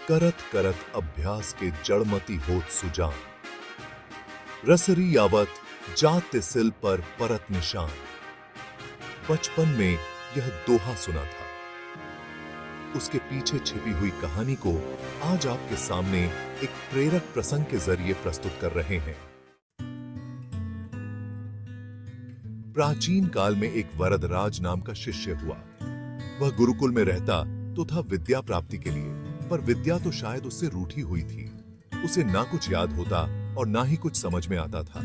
करत करत अभ्यास के जड़मती होत सुजान, रसरी यावत जात सिल पर परत निशान। बचपन में यह दोहा सुना था। उसके पीछे छिपी हुई कहानी को आज आपके सामने एक प्रेरक प्रसंग के जरिए प्रस्तुत कर रहे हैं। प्राचीन काल में एक वरदराज नाम का शिष्य हुआ। वह गुरुकुल में रहता तो था विद्या प्राप्ति के लिए, पर विद्या तो शायद उससे रूठी हुई थी। उसे ना कुछ याद होता और ना ही कुछ समझ में आता था।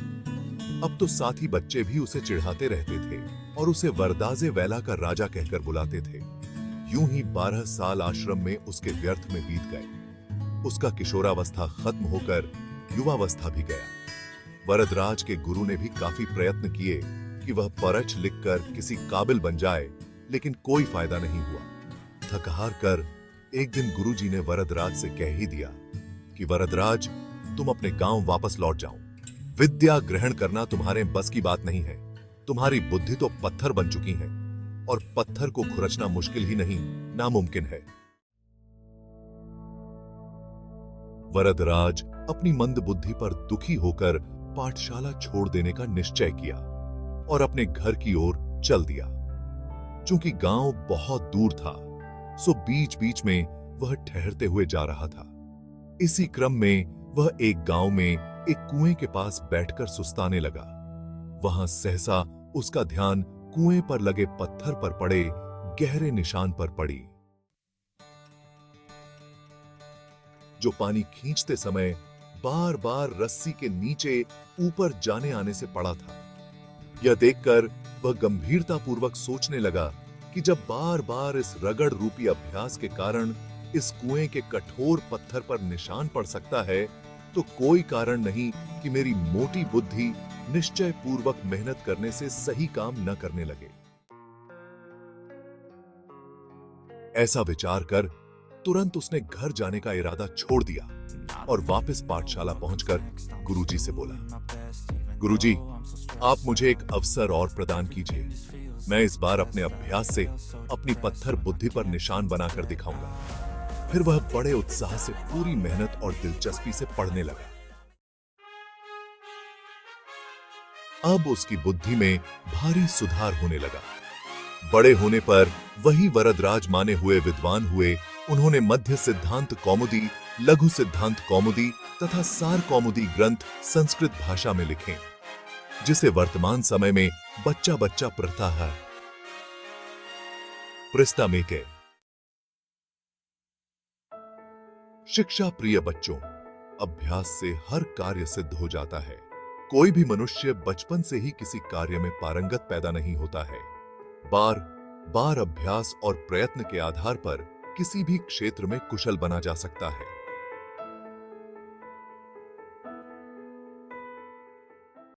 अब तो साथी बच्चे भी उसे चिढ़ाते रहते थे और उसे वरदाजे वैला का राजा कहकर बुलाते थे। यूं ही 12 साल आश्रम में उसके व्यर्थ में बीत गए। उसका किशोरावस्था खत्म होकर युवावस्था भी गया। वरदराज के गुरु ने भी काफी प्रयत्न किए कि वह परच लिखकर किसी काबिल बन जाए, लेकिन कोई फायदा नहीं हुआ। थक-हार कर एक दिन गुरुजी ने वरदराज से कह ही दिया कि वरदराज, तुम अपने गांव वापस लौट जाओ। विद्या ग्रहण करना तुम्हारे बस की बात नहीं है। तुम्हारी बुद्धि तो पत्थर बन चुकी है और पत्थर को खुरचना मुश्किल ही नहीं, नामुमकिन है। वरदराज अपनी मंद बुद्धि पर दुखी होकर पाठशाला छोड़ देने का निश्चय किया और अपने घर की ओर चल दिया। चूंकि गांव बहुत दूर था, सो बीच बीच में वह ठहरते हुए जा रहा था। इसी क्रम में वह एक गांव में एक कुएं के पास बैठकर सुस्ताने लगा। वहां सहसा उसका ध्यान कुएं पर लगे पत्थर पर पड़े गहरे निशान पर पड़ी, जो पानी खींचते समय बार बार रस्सी के नीचे ऊपर जाने आने से पड़ा था। यह देखकर वह गंभीरतापूर्वक सोचने लगा कि जब बार बार इस रगड़ रूपी अभ्यास के कारण इस कुएं के कठोर पत्थर पर निशान पड़ सकता है, तो कोई कारण नहीं कि मेरी मोटी बुद्धि निश्चय पूर्वक मेहनत करने से सही काम न करने लगे। ऐसा विचार कर तुरंत उसने घर जाने का इरादा छोड़ दिया और वापस पाठशाला पहुंचकर गुरुजी से बोला, गुरुजी, आप मुझे एक अवसर और प्रदान कीजिए। मैं इस बार अपने अभ्यास से अपनी पत्थर बुद्धि पर निशान बनाकर दिखाऊंगा। फिर वह बड़े उत्साह से पूरी मेहनत और दिलचस्पी से पढ़ने लगा। अब उसकी बुद्धि में भारी सुधार होने लगा। बड़े होने पर वही वरदराज माने हुए विद्वान हुए। उन्होंने मध्य सिद्धांत कौमुदी, लघु सिद्धांत कौमुदी तथा सार कौमुदी ग्रंथ संस्कृत भाषा में लिखे, जिसे वर्तमान समय में बच्चा बच्चा पढ़ता है। पृष्ठा में के शिक्षा प्रिय बच्चों, अभ्यास से हर कार्य सिद्ध हो जाता है। कोई भी मनुष्य बचपन से ही किसी कार्य में पारंगत पैदा नहीं होता है। बार बार अभ्यास और प्रयत्न के आधार पर किसी भी क्षेत्र में कुशल बना जा सकता है।